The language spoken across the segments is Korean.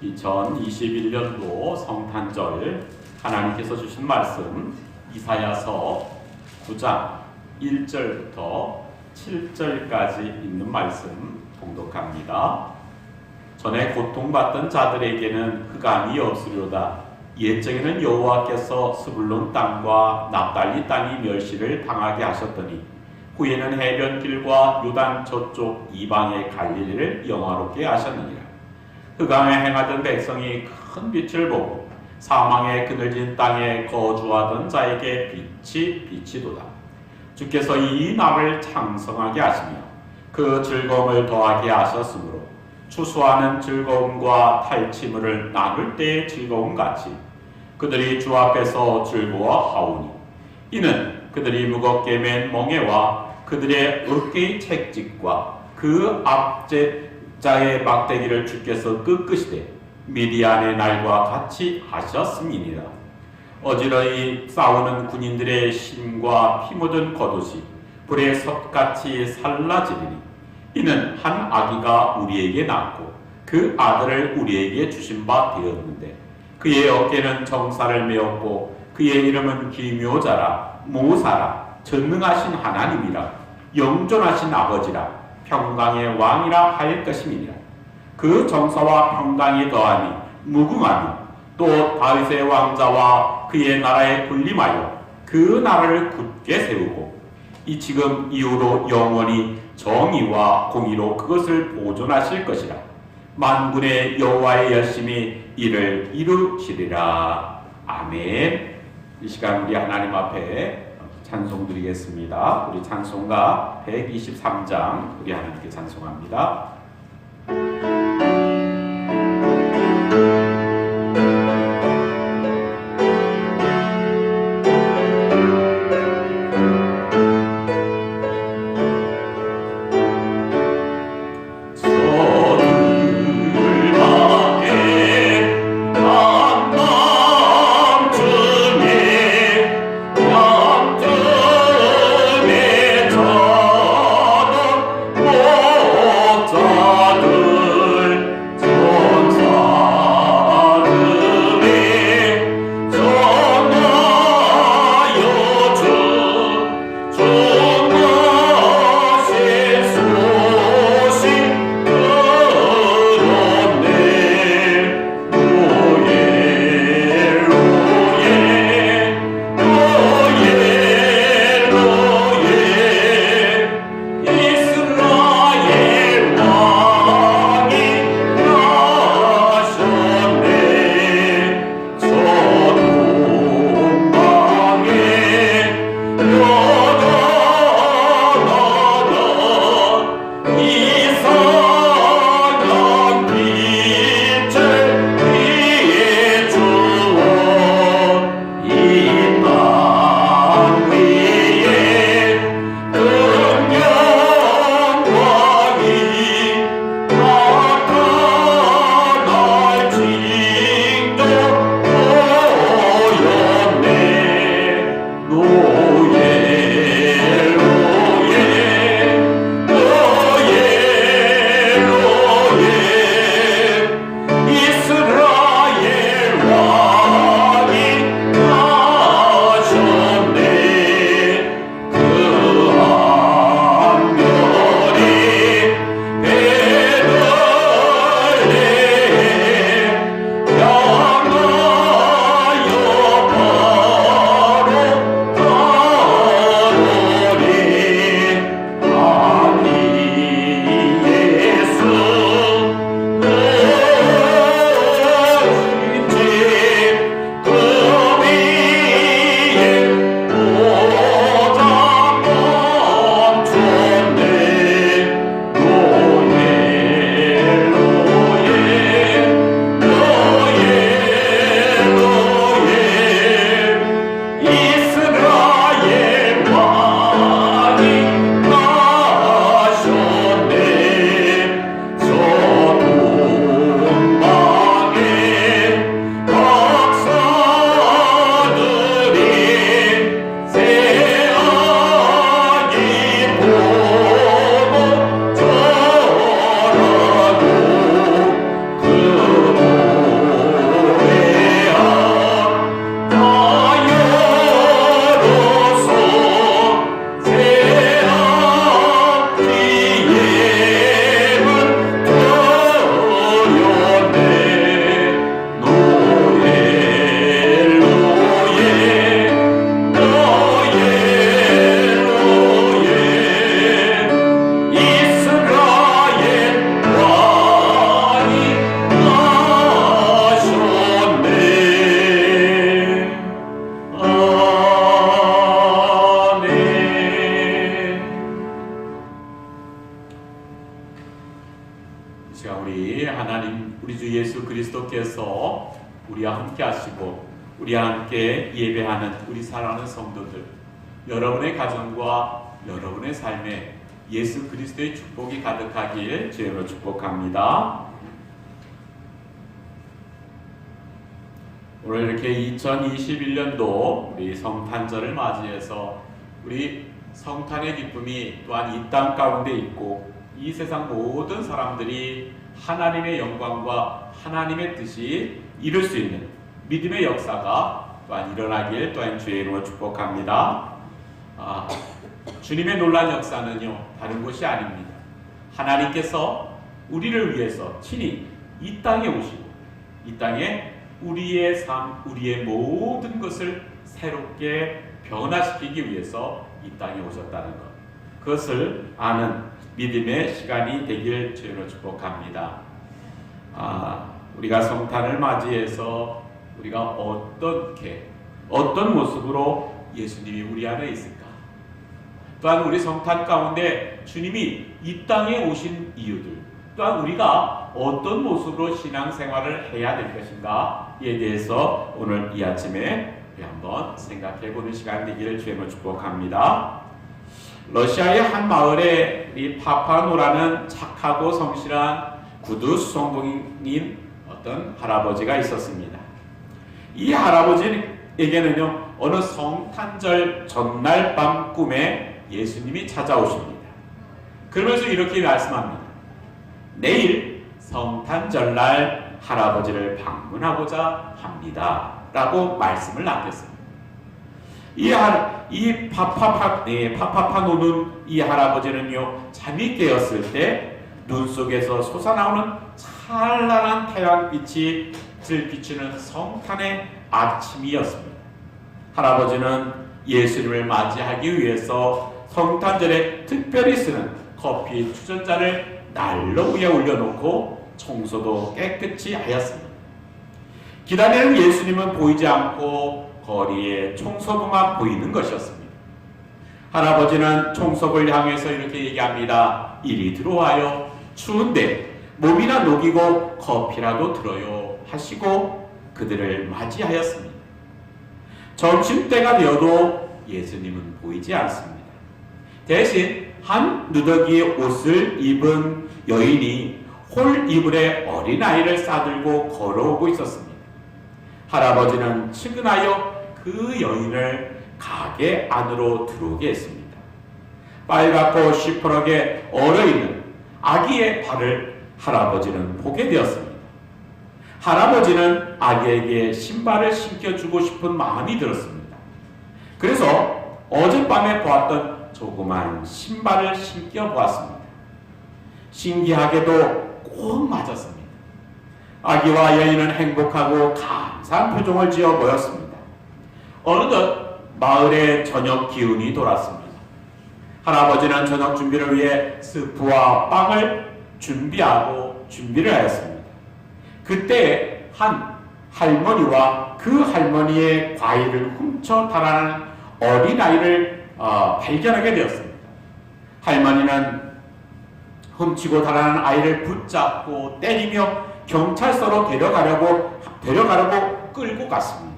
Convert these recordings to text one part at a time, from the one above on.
2021년도 성탄절 하나님께서 주신 말씀 이사야서 9장 1절부터 7절까지 있는 말씀 봉독합니다. 전에 고통받던 자들에게는 흑암이 없으려다. 옛적에는 여호와께서 스불론 땅과 납달리 땅이 멸시를 당하게 하셨더니 후에는 해변길과 요단 저쪽 이방의 갈릴리를 영화롭게 하셨느니라. 흑암에 행하던 백성이 큰 빛을 보고 사망의 그늘진 땅에 거주하던 자에게 빛이 비치도다. 주께서 이 날을 창성하게 하시며 그 즐거움을 더하게 하셨으므로 추수하는 즐거움과 탈취물을 나눌 때의 즐거움같이 그들이 주 앞에서 즐거워하오니 이는 그들이 무겁게 맨 멍에와 그들의 어깨의 채찍과 그 압제자의 막대기를 주께서 끄끄시되 미디안의 날과 같이 하셨음이니라. 어지러이 싸우는 군인들의 심과 피 묻은 겉옷이 불의 섭같이 살라지리니 이는 한 아기가 우리에게 낳고 그 아들을 우리에게 주신 바 되었는데 그의 어깨는 정사를 메었고 그의 이름은 기묘자라 모사라 전능하신 하나님이라 영존하신 아버지라 평강의 왕이라 할 것임이니라. 그 정사와 평강이 더하니 무궁하니 또 다윗의 왕자와 그의 나라에 군림하여 그 나라를 굳게 세우고 이 지금 이후로 영원히 정의와 공의로 그것을 보존하실 것이라. 만군의 여호와의 열심히 이를 이루시리라. 아멘. 이 시간 우리 하나님 앞에 찬송 드리겠습니다. 우리 찬송가 123장 우리 하나님께 찬송합니다. 저 하나님, 우리 주 예수 그리스도께서 우리와 함께 하시고 우리와 함께 예배하는 우리 사랑하는 성도들, 여러분의 가정과 여러분의 삶에 예수 그리스도의 축복이 가득하길 주님으로 축복합니다. 오늘 이렇게 2021년도 우리 성탄절을 맞이해서 우리 성탄의 기쁨이 또한 이 땅 가운데 있고 이 세상 모든 사람들이 하나님의 영광과 하나님의 뜻이 이룰 수 있는 믿음의 역사가 또한 일어나길 또한 주의 이름으로 축복합니다. 주님의 놀라운 역사는요, 다른 것이 아닙니다. 하나님께서 우리를 위해서 친히 이 땅에 오시고 이 땅에 우리의 삶, 우리의 모든 것을 새롭게 변화시키기 위해서 이 땅에 오셨다는 것, 그것을 아는 믿음의 시간이 되길 주님으로 축복합니다. 우리가 성탄을 맞이해서 우리가 어떤 모습으로 예수님이 우리 안에 있을까? 또한 우리 성탄 가운데 주님이 이 땅에 오신 이유들, 또한 우리가 어떤 모습으로 신앙생활을 해야 될 것인가에 대해서 오늘 이 아침에 한번 생각해보는 시간 되기를 주님으로 축복합니다. 러시아의 한 마을에 이 파파노라는 착하고 성실한 구두 수송공인 어떤 할아버지가 있었습니다. 이 할아버지에게는요, 어느 성탄절 전날 밤 꿈에 예수님이 찾아오십니다. 그러면서 이렇게 말씀합니다. 내일 성탄절날 할아버지를 방문하고자 합니다 라고 말씀을 남겼습니다. 이 파파파노는 이 할아버지는요, 잠이 깨었을 때 눈 속에서 솟아나오는 찬란한 태양빛이 비추는 성탄의 아침이었습니다. 할아버지는 예수님을 맞이하기 위해서 성탄절에 특별히 쓰는 커피 주전자를 난로 위에 올려놓고 청소도 깨끗이 하였습니다. 기다리는 예수님은 보이지 않고 거리에 청소부만 보이는 것이었습니다. 할아버지는 청소부를 향해서 이렇게 얘기합니다. 이리 들어와요. 추운데 몸이나 녹이고 커피라도 들어요 하시고 그들을 맞이하였습니다. 점심때가 되어도 예수님은 보이지 않습니다. 대신 한 누더기의 옷을 입은 여인이 홀 이불에 어린아이를 싸들고 걸어오고 있었습니다. 할아버지는 측은하여 그 여인을 가게 안으로 들어오게 했습니다. 빨갛고 시퍼렇게 얼어있는 아기의 발을 할아버지는 보게 되었습니다. 할아버지는 아기에게 신발을 신겨주고 싶은 마음이 들었습니다. 그래서 어젯밤에 보았던 조그만 신발을 신겨보았습니다. 신기하게도 꼭 맞았습니다. 아기와 여인은 행복하고 감사한 표정을 지어 보였습니다. 어느덧 마을의 저녁 기운이 돌았습니다. 할아버지는 저녁 준비를 위해 스프와 빵을 준비를 하였습니다. 그때 한 할머니와 그 할머니의 과일을 훔쳐 달아나는 어린아이를 발견하게 되었습니다. 할머니는 훔치고 달아나는 아이를 붙잡고 때리며 경찰서로 데려가려고 끌고 갔습니다.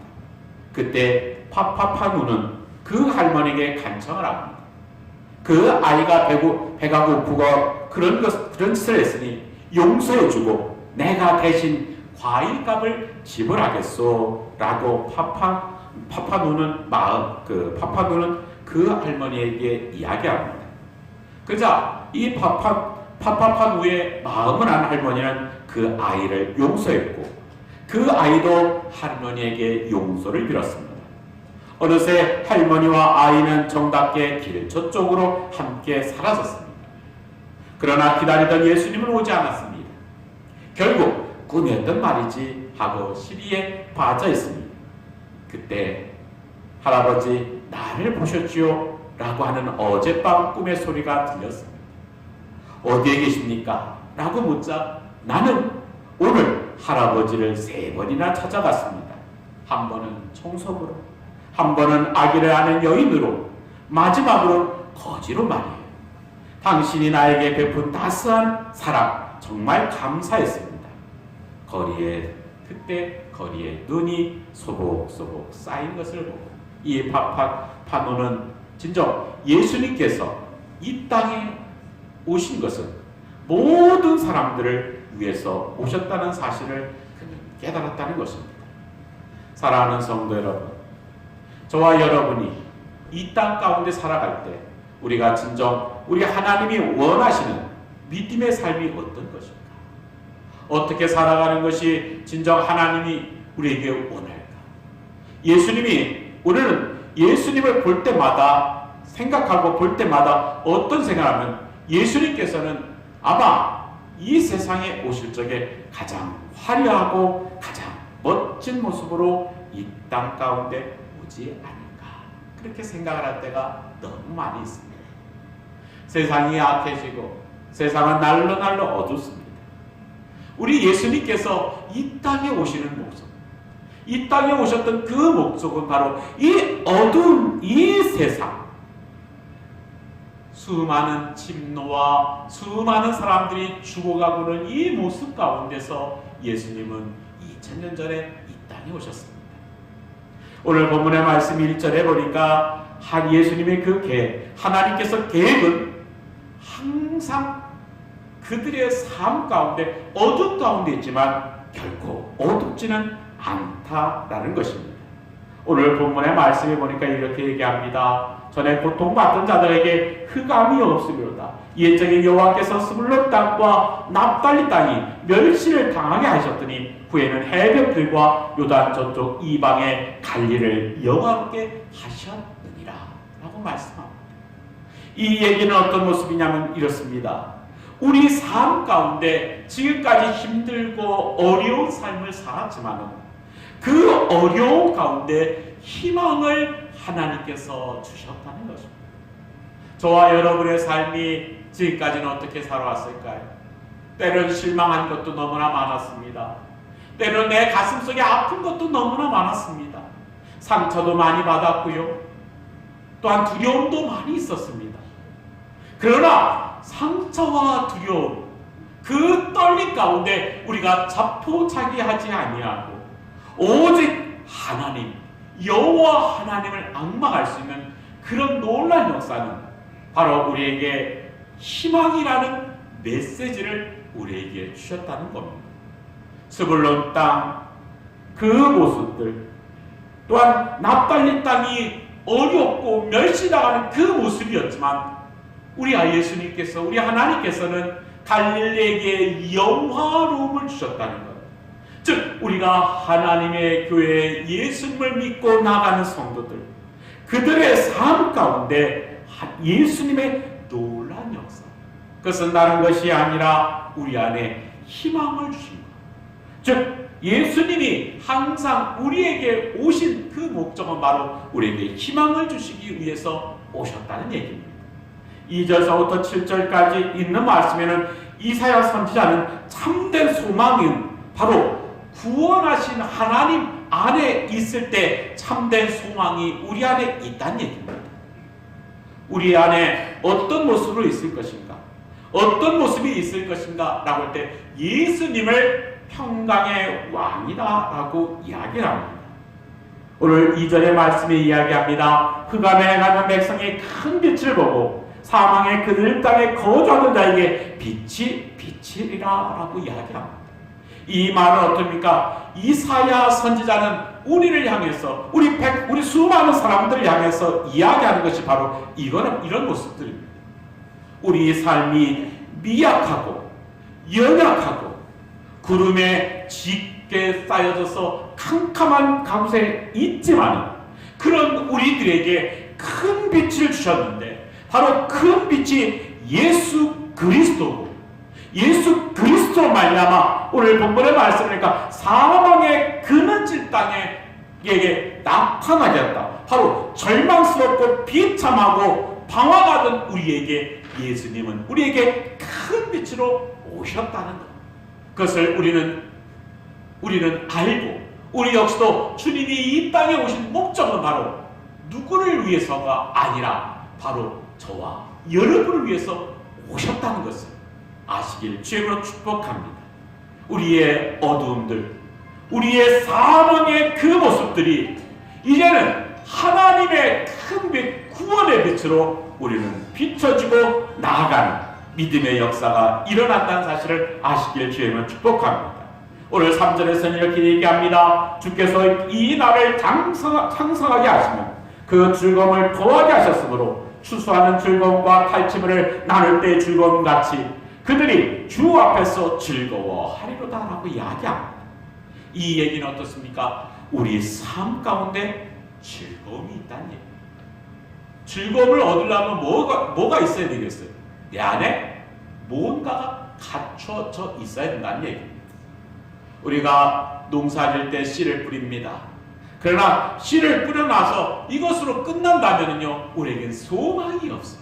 그때 파파파누는 그 할머니에게 간청을 합니다. 그 아이가 배가 고프고 그런 짓을 했으니 용서해주고 내가 대신 과일값을 지불하겠소 라고 파파누는 그 할머니에게 이야기합니다. 그러자 이 파파파누의 마음을 안 할머니는 그 아이를 용서했고 그 아이도 할머니에게 용서를 빌었습니다. 어느새 할머니와 아이는 정답게 길 저쪽으로 함께 사라졌습니다. 그러나 기다리던 예수님은 오지 않았습니다. 결국 꿈이었던 말이지 하고 시리에 빠져 있습니다. 그때 할아버지 나를 보셨지요? 라고 하는 어젯밤 꿈의 소리가 들렸습니다. 어디에 계십니까? 라고 묻자 나는 오늘 할아버지를 3번이나 찾아갔습니다. 한 번은 청소부로, 한 번은 아기를 아는 여인으로, 마지막으로 거지로 말이에요. 당신이 나에게 베푼 따스한 사랑 정말 감사했습니다. 그때 거리에 눈이 소복소복 쌓인 것을 보고 이 파노는 진정 예수님께서 이 땅에 오신 것은 모든 사람들을 위해서 오셨다는 사실을 그는 깨달았다는 것입니다. 사랑하는 성도 여러분, 저와 여러분이 이 땅 가운데 살아갈 때 우리가 진정 우리 하나님이 원하시는 믿음의 삶이 어떤 것인가? 어떻게 살아가는 것이 진정 하나님이 우리에게 원할까? 우리는 예수님을 볼 때마다 생각하고 볼 때마다 어떤 생각을 하면 예수님께서는 아마 이 세상에 오실 적에 가장 화려하고 가장 멋진 모습으로 이 땅 가운데 오지 않을까, 그렇게 생각을 할 때가 너무 많이 있습니다. 세상이 악해지고 세상은 날로 어둡습니다. 우리 예수님께서 이 땅에 오시는 목적, 이 땅에 오셨던 그 목적은 바로 이 어두운 이 세상, 수많은 침노와 수많은 사람들이 죽어가고는 이 모습 가운데서 예수님은 2000년 전에 이 땅에 오셨습니다. 오늘 본문의 말씀 1절에 보니까 예수님의 그 계획, 하나님께서 계획은 항상 그들의 삶 가운데 어둠 가운데 있지만 결코 어둡지는 않다라는 것입니다. 오늘 본문의 말씀에 보니까 이렇게 얘기합니다. 전에 고통받던 자들에게 흑암이 없으리로다. 옛적에 여호와께서 스불론 땅과 납달리 땅이 멸시를 당하게 하셨더니 후에는 해변들과 요단 저쪽 이방의 갈릴을 영화롭게 하셨느니라 라고 말씀합니다. 이 얘기는 어떤 모습이냐면 이렇습니다. 우리 삶 가운데 지금까지 힘들고 어려운 삶을 살았지만 그 어려운 가운데 희망을 하나님께서 주셨다는 것입니다. 저와 여러분의 삶이 지금까지는 어떻게 살아왔을까요? 때로는 실망한 것도 너무나 많았습니다. 때로는 내 가슴속에 아픈 것도 너무나 많았습니다. 상처도 많이 받았고요. 또한 두려움도 많이 있었습니다. 그러나 상처와 두려움, 그 떨림 가운데 우리가 자포자기하지 아니하고 오직 하나님, 여호와 하나님을 앙망할 수 있는 그런 놀라운 역사는 바로 우리에게 희망이라는 메시지를 우리에게 주셨다는 겁니다. 스불론 땅 그 모습들, 또한 납달리 땅이 어렵고 멸시당하는 그 모습이었지만 우리 예수님께서, 우리 하나님께서는 갈릴리에게 영화로움을 주셨다는 것. 즉 우리가 하나님의 교회에 예수님을 믿고 나가는 성도들, 그들의 삶 가운데 예수님의 놀라운 역사, 그것은 다른 것이 아니라 우리 안에 희망을 주신 것. 즉 예수님이 항상 우리에게 오신 그 목적은 바로 우리에게 희망을 주시기 위해서 오셨다는 얘기입니다. 2절서부터 7절까지 있는 말씀에는 이사야 선지자는 참된 소망은 바로 구원하신 하나님 안에 있을 때 참된 소망이 우리 안에 있다는 얘기입니다. 우리 안에 어떤 모습으로 있을 것인가, 어떤 모습이 있을 것인가 라고 할 때 예수님을 평강의 왕이다 라고 이야기를 합니다. 오늘 2절의 말씀에 이야기합니다. 흑암에 행하는 백성이 큰 빛을 보고 사망의 그늘 땅에 거주하던 자에게 빛이 비치리라 라고 이야기합니다. 이 말은 어떻습니까? 이사야 선지자는 우리를 향해서 우리 수많은 사람들을 향해서 이야기하는 것이 바로 이런 모습들입니다. 우리 삶이 미약하고 연약하고 구름에 짙게 쌓여져서 캄캄한 곳에 있지만 그런 우리들에게 큰 빛을 주셨는데 바로 큰 빛이 예수 그리스도고, 예수 그리스도 말미암아 오늘 본문의 말씀이니까 사망의 그늘진 땅에게 나타나겠다. 바로 절망스럽고 비참하고 방황하던 우리에게 예수님은 우리에게 큰 빛으로 오셨다는 것. 그것을 우리는 알고 우리 역시도 주님이 이 땅에 오신 목적은 바로 누구를 위해서가 아니라 바로 저와 여러분을 위해서 오셨다는 것을 아시길 주님으로 축복합니다. 우리의 어두움들, 우리의 사망의 그 모습들이 이제는 하나님의 큰 구원의 빛으로 우리는 비춰지고 나아가는 믿음의 역사가 일어난다는 사실을 아시길 주님은 축복합니다. 오늘 3절에서는 이렇게 얘기합니다. 주께서 이 날을 장성하게 하시면 그 즐거움을 더하게 하셨으므로 추수하는 즐거움과 탈취물을 나눌 때의 즐거움 같이 그들이 주 앞에서 즐거워하리로다 라고 이야기합니다. 이 얘기는 어떻습니까? 우리 삶 가운데 즐거움이 있다는 얘기입니다. 즐거움을 얻으려면 뭐가 있어야 되겠어요? 내 안에 뭔가가 갖춰져 있어야 된다는 얘기입니다. 우리가 농사질 때 씨를 뿌립니다. 그러나 씨를 뿌려놔서 이것으로 끝난다면요, 우리에겐 소망이 없어요.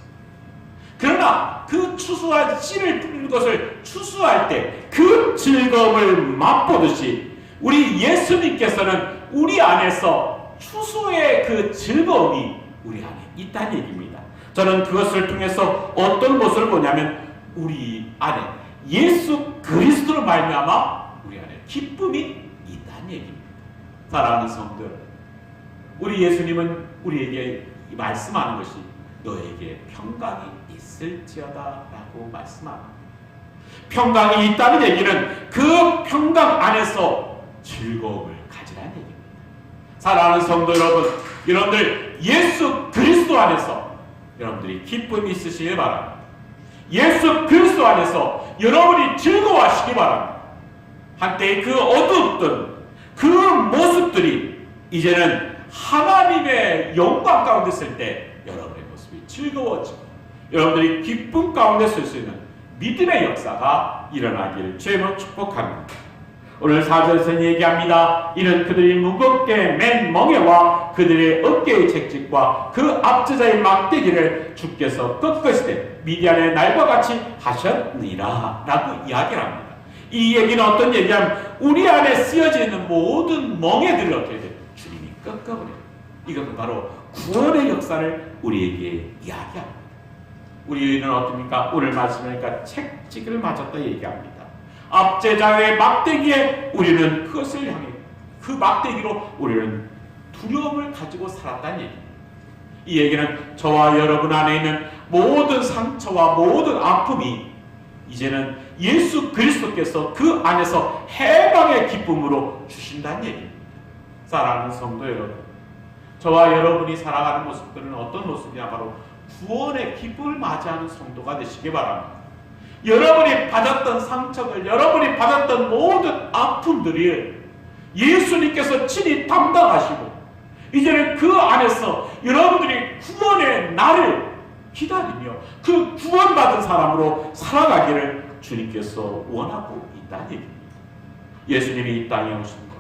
그러나 그 추수한 씨를 뿌리는 것을 추수할 때 그 즐거움을 맛보듯이 우리 예수님께서는 우리 안에서 추수의 그 즐거움이 우리 안에 있다는 얘기입니다. 저는 그것을 통해서 어떤 것을 보냐면 우리 안에 예수 그리스도로 말미암아 우리 안에 기쁨이 있다는 얘기입니다. 사랑하는 성도 여러분, 우리 예수님은 우리에게 말씀하는 것이 너에게 평강이 있을지어다 라고 말씀합니다. 평강이 있다는 얘기는 그 평강 안에서 즐거움을 가지라는 얘기입니다. 사랑하는 성도 여러분, 여러분들 예수 그리스도 안에서 여러분들이 기쁨이 있으시길 바랍니다. 예수 그리스도 안에서 여러분이 즐거워하시기 바랍니다. 한때 그 어두웠던 그 모습들이 이제는 하나님의 영광 가운데 있을 때 여러분의 모습이 즐거워지고 여러분들이 기쁨 가운데 쓸 수 있는 믿음의 역사가 일어나기를 주님으로 축복합니다. 오늘 4절에서 얘기합니다. 이는 그들이 무겁게 맨 멍에와 그들의 어깨의 채찍과 그 앞제자의 막대기를 주께서 꺾으시되 미디안의 날과 같이 하셨느니라 라고 이야기를 합니다. 이 얘기는 어떤 얘기냐면 우리 안에 쓰여져 있는 모든 멍에들을 어떻게 해요? 주님이 꺾어버려요. 이것은 바로 구원의 역사를 우리에게 이야기합니다. 우리는 어떻습니까? 오늘 말씀하니까 채찍을 맞았다 얘기합니다. 앞제자의 막대기에 우리는 그것을 향해 그 막대기로 우리는 두려움을 가지고 살았다는 얘기입니다. 이 얘기는 저와 여러분 안에 있는 모든 상처와 모든 아픔이 이제는 예수 그리스도께서 그 안에서 해방의 기쁨으로 주신다는 얘기입니다. 사랑하는 성도 여러분, 저와 여러분이 살아가는 모습들은 어떤 모습이냐? 바로 구원의 기쁨을 맞이하는 성도가 되시기 바랍니다. 여러분이 받았던 상처들, 여러분이 받았던 모든 아픔들이 예수님께서 친히 담당하시고 이제는 그 안에서 여러분들이 구원의 날을 기다리며 그 구원받은 사람으로 살아가기를 주님께서 원하고 있다는 얘기입니다. 예수님이 이 땅에 오신 것,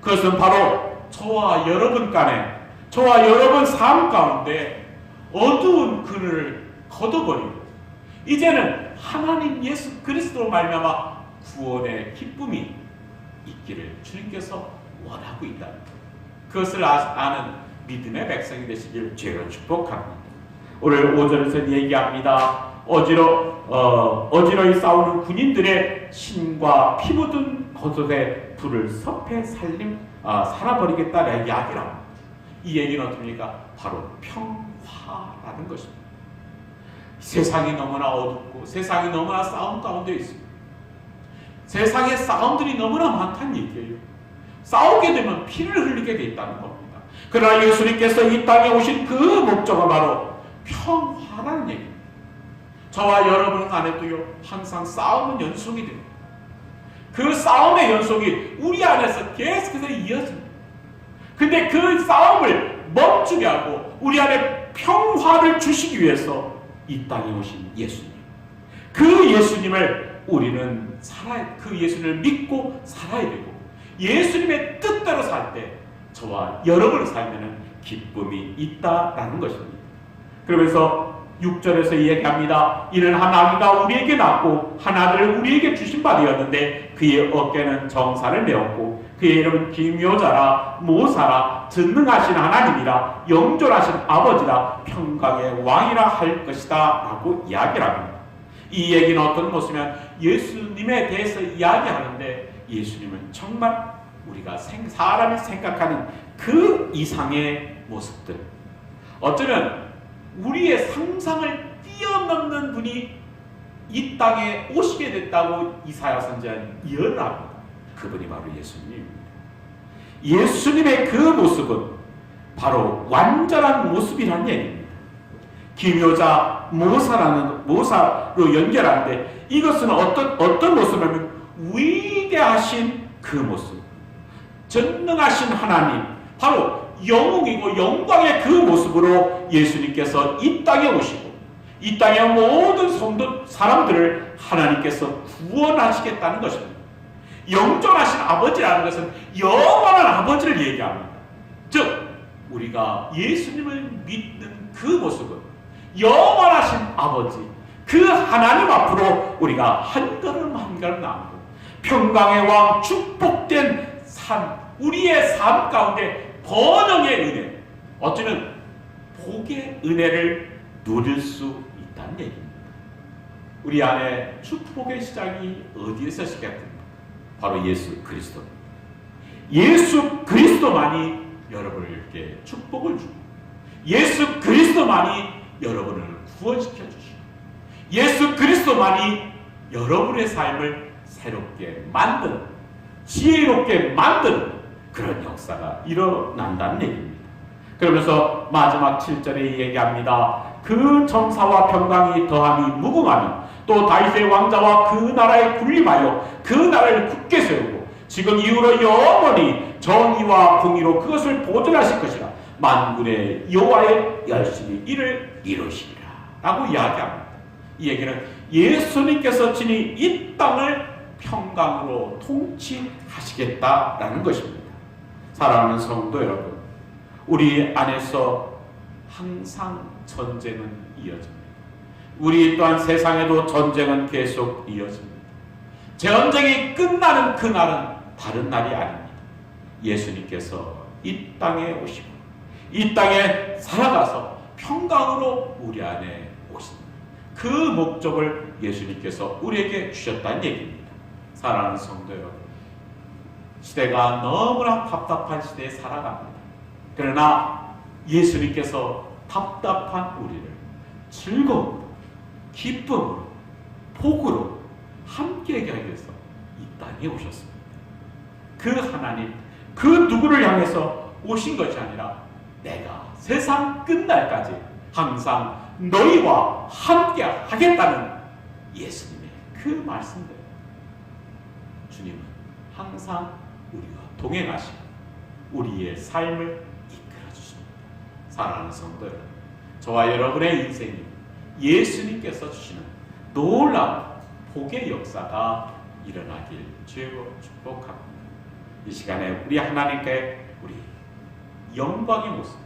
그것은 바로 저와 여러분 간에, 저와 여러분 삶 가운데 어두운 그늘을 걷어버리고 이제는 하나님 예수 그리스도로 말미암아 구원의 기쁨이 있기를 주님께서 원하고 있다. 그것을 아는 믿음의 백성이 되시길 주로 축복합니다. 오늘 5절에서 얘기합니다. 어지러이 싸우는 군인들의 신과 피 묻은 겉옷에 불을 섭해 살아버리겠다라는 이야기를 합니다. 이 얘기는 어떻습니까? 바로 평화라는 것입니다. 세상이 너무나 어둡고 세상이 너무나 싸움 가운데 있습니다. 세상에 싸움들이 너무나 많다는 얘기예요. 싸우게 되면 피를 흘리게 돼 있다는 겁니다. 그러나 예수님께서 이 땅에 오신 그 목적은 바로 평화라는 얘기입니다. 저와 여러분 안에도요, 항상 싸움은 연속이 됩니다. 그 싸움의 연속이 우리 안에서 계속해서 이어집니다. 근데 그 싸움을 멈추게 하고 우리 안에 평화를 주시기 위해서 이 땅에 오신 예수님, 그 예수님을 우리는 그 예수님을 믿고 살아야 되고 예수님의 뜻대로 살 때 저와 여러분의 삶에는 기쁨이 있다라는 것입니다. 그러면서 6절에서 이야기합니다. 이는 한 아기가 우리에게 낳고 한 아들을 우리에게 주신 바 되었는데 그의 어깨는 정사를 메었고 그의 이름은 기묘자라 모사라 전능하신 하나님이라 영존하신 아버지라 평강의 왕이라 할 것이다 라고 이야기를 합니다. 이 얘기는 어떤 모습이면 예수님에 대해서 이야기하는데 예수님은 정말 우리가 사람이 생각하는 그 이상의 모습들, 어쩌면 우리의 상상을 뛰어넘는 분이 이 땅에 오시게 됐다고 이사야 선지자는 예언을 합니다. 그분이 바로 예수님입니다. 예수님의 그 모습은 바로 완전한 모습이라는 얘기입니다. 기묘자 모사로 연결하는데 이것은 어떤 모습이냐면 위대하신 그 모습, 전능하신 하나님, 바로 영웅이고 영광의 그 모습으로 예수님께서 이 땅에 오시고 이 땅의 모든 성도 사람들을 하나님께서 구원하시겠다는 것입니다. 영존하신 아버지라는 것은 영원한 아버지를 얘기합니다. 즉 우리가 예수님을 믿는 그 모습은 영원하신 아버지, 그 하나님 앞으로 우리가 한 걸음 한 걸음 나아가고 평강의 왕, 축복된 삶, 우리의 삶 가운데 번영의 은혜, 어쩌면 복의 은혜를 누릴 수 있다는 얘기입니다. 우리 안에 축복의 시작이 어디에서 시작됩니까? 바로 예수 그리스도. 예수 그리스도만이 여러분에게 축복을 주고 예수 그리스도만이 여러분을 구원시켜 주시고 예수 그리스도만이 여러분의 삶을 새롭게 만든, 지혜롭게 만든 그런 역사가 일어난다는 얘기입니다. 그러면서 마지막 7절에 얘기합니다. 그 정사와 평강이 더함이 무궁하며 또 다윗의 왕자와 그 나라에 군림하여 그 나라를 굳게 세우고 지금 이후로 영원히 정의와 공의로 그것을 보존하실 것이라. 만군의 여호와의 열심히 이를 이루시리라 라고 이야기합니다. 이 얘기는 예수님께서 친히 이 땅을 평강으로 통치하시겠다라는 것입니다. 사랑하는 성도 여러분, 우리 안에서 항상 전쟁은 이어집니다. 우리 또한 세상에도 전쟁은 계속 이어집니다. 전쟁이 끝나는 그날은 다른 날이 아닙니다. 예수님께서 이 땅에 오시고 이 땅에 살아가서 평강으로 우리 안에 오십니다. 그 목적을 예수님께서 우리에게 주셨다는 얘기입니다. 사랑하는 성도 여러분, 시대가 너무나 답답한 시대에 살아갑니다. 그러나 예수님께서 답답한 우리를 즐거움으로, 기쁨으로, 복으로 함께하게 하기 위해서 이 땅에 오셨습니다. 그 하나님, 그 누구를 향해서 오신 것이 아니라 내가 세상 끝날까지 항상 너희와 함께 하겠다는 예수님의 그 말씀들. 주님은 항상 우리와 동행하시고 우리의 삶을 이끌어 주십니다. 사랑하는 성도 여러분, 저와 여러분의 인생이 예수님께서 주시는 놀라운 복의 역사가 일어나길 주로 축복합니다. 이 시간에 우리 하나님께 우리 영광의 모습,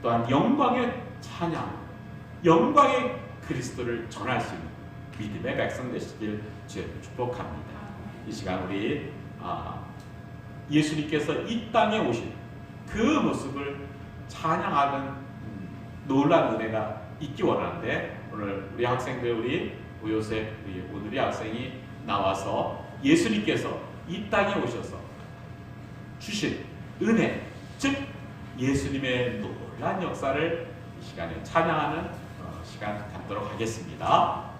또한 영광의 찬양, 영광의 그리스도를 전할 수 있는 믿음의 백성 되시길 주로 축복합니다. 이 시간 우리 예수님께서 이 땅에 오신 그 모습을 찬양하는 놀라운 은혜가 있기 원하는데, 오늘 우리 학생들, 우리 오요셉, 우리 오늘의 학생이 나와서 예수님께서 이 땅에 오셔서 주신 은혜, 즉 예수님의 놀라운 역사를 이 시간에 찬양하는 시간 갖도록 하겠습니다.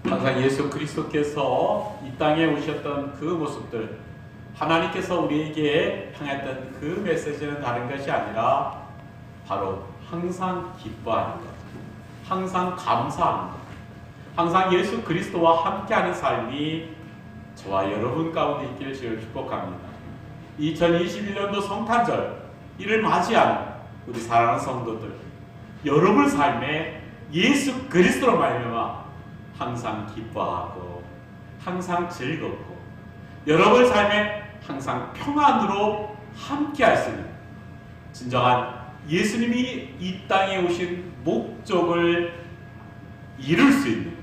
항상 예수 그리스도께서 이 땅에 오셨던 그 모습들, 하나님께서 우리에게 향했던 그 메시지는 다른 것이 아니라 바로 항상 기뻐하는 것, 항상 감사하는 것, 항상 예수 그리스도와 함께하는 삶이 저와 여러분 가운데 있기를 주를 축복합니다. 2021년도 성탄절 이를 맞이하는 우리 사랑하는 성도들, 여러분 삶에 예수 그리스도로 말미암아 항상 기뻐하고 항상 즐겁고 여러분 삶에 항상 평안으로 함께할 수 있는 진정한 예수님이 이 땅에 오신 목적을 이룰 수 있는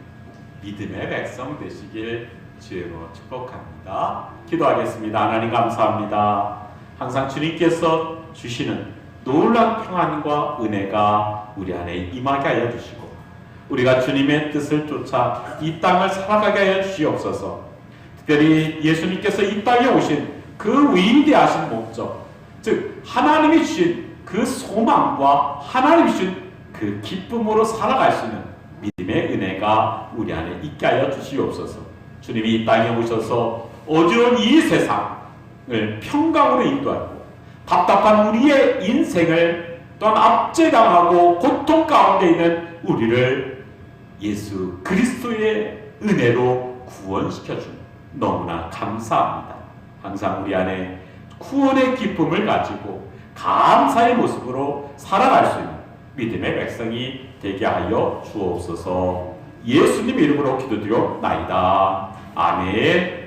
믿음의 백성 되시길 주로 축복합니다. 기도하겠습니다. 하나님 감사합니다. 항상 주님께서 주시는 놀라운 평안과 은혜가 우리 안에 임하게 하여 주시고 우리가 주님의 뜻을 쫓아 이 땅을 살아가게 하여 주시옵소서. 특별히 예수님께서 이 땅에 오신 그 위대하신 목적, 즉 하나님이 주신 그 소망과 하나님이 주신 그 기쁨으로 살아갈 수 있는 믿음의 은혜가 우리 안에 있게 하여 주시옵소서. 주님이 이 땅에 오셔서 어두운 이 세상을 평강으로 인도하고 답답한 우리의 인생을 또한 압제당하고 고통 가운데 있는 우리를 예수 그리스도의 은혜로 구원시켜주는 너무나 감사합니다. 항상 우리 안에 구원의 기쁨을 가지고 감사의 모습으로 살아갈 수 있는 믿음의 백성이 되게 하여 주옵소서. 예수님 이름으로 기도드려 나이다. 아멘.